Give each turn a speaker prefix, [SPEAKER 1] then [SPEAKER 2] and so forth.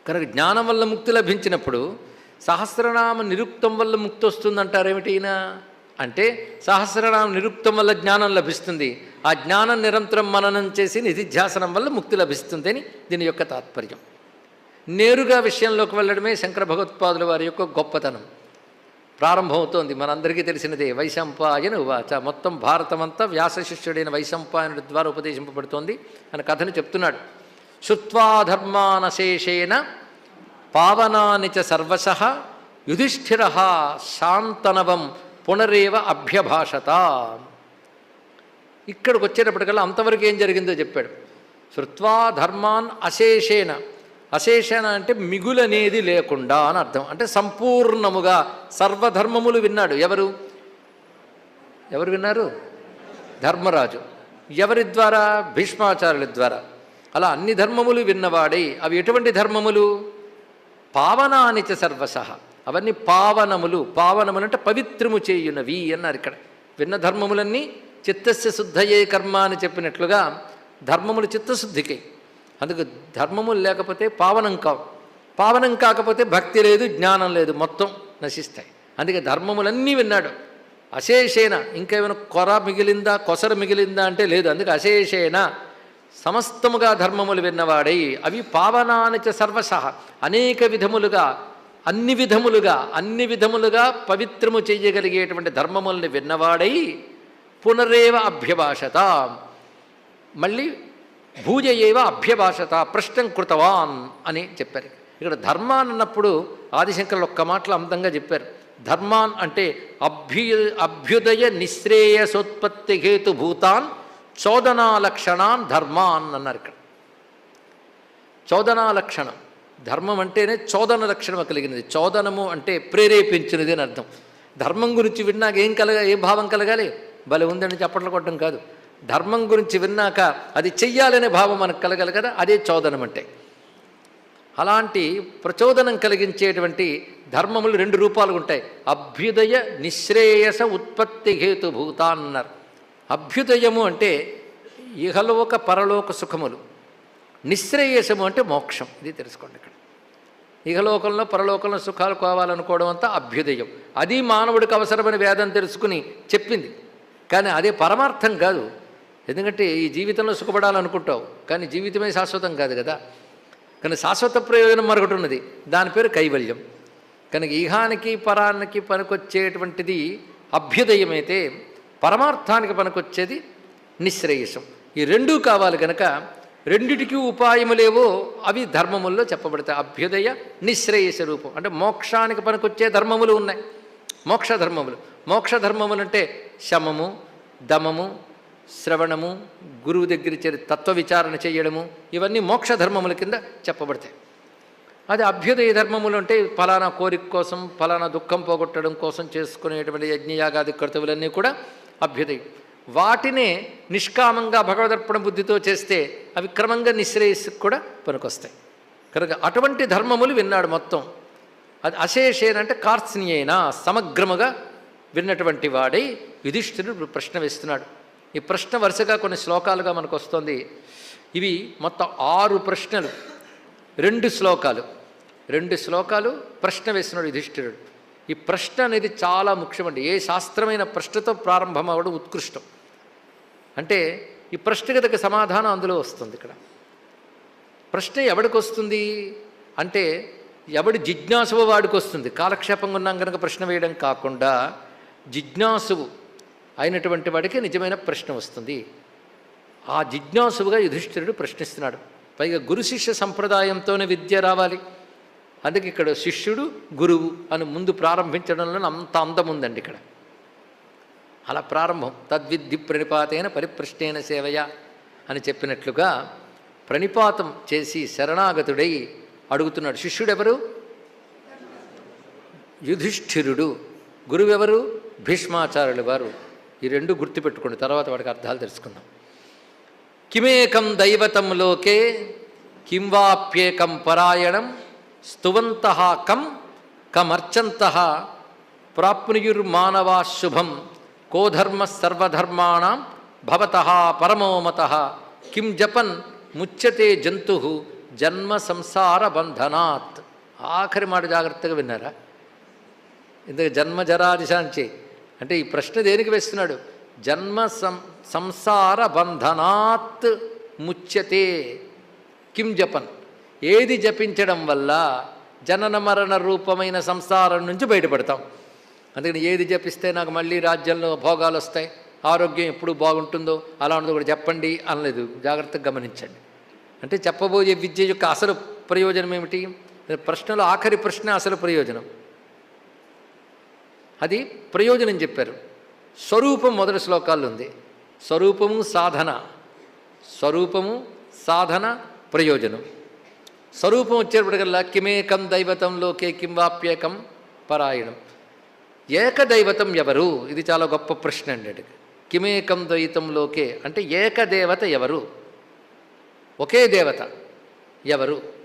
[SPEAKER 1] కనుక జ్ఞానం వల్ల ముక్తి లభించినప్పుడు సహస్రనామ నిరుక్తం వల్ల ముక్తి వస్తుందంటారేమిటైనా అంటే సహస్రనామ నిరుక్తం వల్ల జ్ఞానం లభిస్తుంది. ఆ జ్ఞానం నిరంతరం మననం చేసి నిధిధ్యాసనం వల్ల ముక్తి లభిస్తుంది అని దీని యొక్క తాత్పర్యం. నేరుగా విషయంలోకి వెళ్ళడమే శంకర భగవత్పాదుల వారి యొక్క గొప్పతనం. ప్రారంభమవుతోంది మనందరికీ తెలిసినదే. వైశంపాయన ఉవాచ, మొత్తం భారతమంతా వ్యాస శిష్యుడైన వైశంపాయనుడి ద్వారా ఉపదేశింపబడుతోంది అని కథను చెప్తున్నాడు. శుత్వా ధర్మానశేషేణ పావనాని చ సర్వశః యుధిష్ఠిర శాంతనవం పునరేవ అభ్యభాషత. ఇక్కడికి వచ్చేటప్పటికల్లా అంతవరకు ఏం జరిగిందో చెప్పాడు. శృత్వా ధర్మాన్ అశేషేణ, అశేషణ అంటే మిగులనేది లేకుండా అని అర్థం. అంటే సంపూర్ణముగా సర్వధర్మములు విన్నాడు. ఎవరు విన్నారు? ధర్మరాజు. ఎవరి ద్వారా? భీష్మాచార్యుల ద్వారా. అలా అన్ని ధర్మములు విన్నవాడై, అవి ఎటువంటి ధర్మములు? పావనాని చ సర్వశః, అవన్నీ పావనములు. పావనములు అంటే పవిత్రము చేయునవి అన్నారు. ఇక్కడ విన్న ధర్మములన్నీ చిత్తస్య శుద్ధయే కర్మ అని చెప్పినట్లుగా ధర్మములు చిత్తశుద్ధికి. అందుకు ధర్మములు లేకపోతే పావనం కావు. పావనం కాకపోతే భక్తి లేదు, జ్ఞానం లేదు, మొత్తం నశిస్తాయి. అందుకే ధర్మములన్నీ విన్నాడు అశేషేణ. ఇంకేమైనా కొసర మిగిలిందా అంటే లేదు. అందుకే అశేషేణ సమస్తముగా ధర్మములు విన్నవాడై, అవి పావనానిచ సర్వశః, అనేక విధములుగా అన్ని విధములుగా పవిత్రము చేయగలిగేటువంటి ధర్మముల్ని విన్నవాడై పునరేవ అభ్యభాషత, మళ్ళీ భూజ ఏవ అభ్యభాషత ప్రశ్నం కృతవాన్ అని చెప్పారు. ఇక్కడ ధర్మాన్ అన్నప్పుడు ఆదిశంకరులు ఒక్క మాటలు అందంగా చెప్పారు. ధర్మాన్ అంటే అభ్యుదయ నిశ్రేయసోత్పత్తి హేతుభూతాన్ చోదనాలక్షణాన్ ధర్మాన్ అన్నారు. ఇక్కడ చోదనాలక్షణం, ధర్మం అంటేనే చోదన లక్షణం కలిగినది. చోదనము అంటే ప్రేరేపించినది అని అర్థం. ధర్మం గురించి విన్నాక ఏ భావం కలగాలి? భలే ఉందని చప్పట్లు కొట్టడం కాదు. ధర్మం గురించి విన్నాక అది చెయ్యాలనే భావం మనకు కలగాలి కదా, అదే చోదనం అంటే. అలాంటి ప్రచోదనం కలిగించేటువంటి ధర్మములు రెండు రూపాలు ఉంటాయి. అభ్యుదయ నిశ్రేయస ఉత్పత్తి హేతుభూతాన్ అన్నారు. అభ్యుదయము అంటే ఇహలోక పరలోక సుఖములు, నిశ్రేయసము అంటే మోక్షం. ఇది తెలుసుకోండి. ఇక్కడ ఇహలోకంలో పరలోకంలో సుఖాలు కావాలనుకోవడం అంతా అభ్యుదయం. అది మానవుడికి అవసరమైన వేదం తెలుసుకుని చెప్పింది, కానీ అదే పరమార్థం కాదు. ఎందుకంటే ఈ జీవితంలో సుఖపడాలనుకుంటావు, కానీ జీవితమే శాశ్వతం కాదు కదా. కానీ శాశ్వత ప్రయోజనం మరొకటి ఉన్నది, దాని పేరు కైవల్యం. కనుక ఇహానికి పరానికి పనికొచ్చేటువంటిది అభ్యుదయమైతే, పరమార్థానికి పనికొచ్చేది నిశ్రేయసం. ఈ రెండూ కావాలి కనుక రెండిటికి ఉపాయములేవో అవి ధర్మముల్లో చెప్పబడతాయి. అభ్యుదయ నిశ్రేయస రూపం అంటే మోక్షానికి పనికొచ్చే ధర్మములు ఉన్నాయి. మోక్ష ధర్మములు అంటే శమము, దమము, శ్రవణము, గురువు దగ్గర చేరి తత్వ విచారణ చేయడము, ఇవన్నీ మోక్ష ధర్మముల కింద చెప్పబడతాయి. అది అభ్యుదయ ధర్మములు అంటే ఫలానా కోరిక కోసం, ఫలానా దుఃఖం పోగొట్టడం కోసం చేసుకునేటువంటి యజ్ఞయాగాది కర్తవ్యులన్నీ కూడా అభ్యుదయం. వాటినే నిష్కామంగా భగవదర్పణ బుద్ధితో చేస్తే అవి క్రమంగా నిశ్రేయస్సుకు కూడా పనికొస్తాయి. కనుక అటువంటి ధర్మములు విన్నాడు మొత్తం. అది అశేషేనంటే కార్త్స్నియేన, సమగ్రముగా విన్నటువంటి వాడై యుధిష్ఠిరుడు ప్రశ్న వేస్తున్నాడు. ఈ ప్రశ్న వరుసగా కొన్ని శ్లోకాలుగా మనకు వస్తుంది. ఇవి మొత్తం 6 ప్రశ్నలు, 2 శ్లోకాలు ప్రశ్న వేస్తున్నాడు యుధిష్ఠిరుడు. ఈ ప్రశ్న అనేది చాలా ముఖ్యమండి. ఏ శాస్త్రమైన ప్రశ్నతో ప్రారంభం అవ్వడం ఉత్కృష్టం. అంటే ఈ ప్రశ్నకి సమాధానం అందులో వస్తుంది. ఇక్కడ ప్రశ్న ఎవడికి వస్తుంది అంటే ఎవడి జిజ్ఞాసువు వాడికి వస్తుంది. కాలక్షేపంగా ఉన్నాం కనుక ప్రశ్న వేయడం కాకుండా జిజ్ఞాసువు అయినటువంటి వాడికి నిజమైన ప్రశ్న వస్తుంది. ఆ జిజ్ఞాసువుగా యుధిష్ఠిరుడు ప్రశ్నిస్తున్నాడు. పైగా గురు శిష్య సంప్రదాయంతోనే విద్య రావాలి. అందుకే ఇక్కడ శిష్యుడు గురువు అని ముందు ప్రారంభించడంలో అంత అందం ఉందండి. ఇక్కడ అలా ప్రారంభం. తద్విద్ధి ప్రణిపాతైన పరిప్రశ్నేన సేవయ అని చెప్పినట్లుగా ప్రణిపాతం చేసి శరణాగతుడై అడుగుతున్నాడు. శిష్యుడు ఎవరు? యుధిష్ఠిరుడు. గురువు ఎవరు? భీష్మాచార్యుల వారు. ఈ రెండు గుర్తుపెట్టుకోండి, తర్వాత వాడికి అర్థాలు తెలుసుకుందాం. కిమేకం దైవతం లోకే కిం వాప్యేకం పరాయణం స్తువంతః కమర్చంతః ప్రాప్నుయుర్మానవా శుభం కో ధర్మ సర్వధర్మాణం భవతః పరమోమతః కిం జపన్ ముచ్యతే జంతుః జన్మ సంసార బంధనాత్. ఆఖరి మాట జాగ్రత్తగా విన్నారా? ఇందుకు జన్మ జరాదిశాంచి అంటే ఈ ప్రశ్న దేనికి వేస్తున్నాడు? జన్మ సంసార బంధనాత్ ముచ్యతే కిం జపన్. ఏది జపించడం వల్ల జనన మరణ రూపమైన సంసారం నుంచి బయటపడతాం. అందుకని ఏది జపిస్తే నాకు మళ్ళీ రాజ్యంలో భోగాలు వస్తాయి, ఆరోగ్యం ఎప్పుడు బాగుంటుందో అలా ఉన్నది కూడా చెప్పండి అనలేదు. జాగ్రత్తగా గమనించండి. అంటే చెప్పబోయే విద్య యొక్క అసలు ప్రయోజనం ఏమిటి? ప్రశ్నలో ఆఖరి ప్రశ్న అసలు ప్రయోజనం. అది ప్రయోజనం చెప్పారు. స్వరూపం మొదటి శ్లోకాల్లో ఉంది. స్వరూపము సాధన, స్వరూపము సాధన ప్రయోజనం. స్వరూపం వచ్చేటప్పటికల్లా కిమేకం దైవతం లోకే కిం వాప్యేకం పరాయణం. ఏకదైవతం ఎవరు? ఇది చాలా గొప్ప ప్రశ్న అండి. కిమేకం ద్వైతం లోకే అంటే ఏకదేవత ఎవరు? ఒకే దేవత ఎవరు?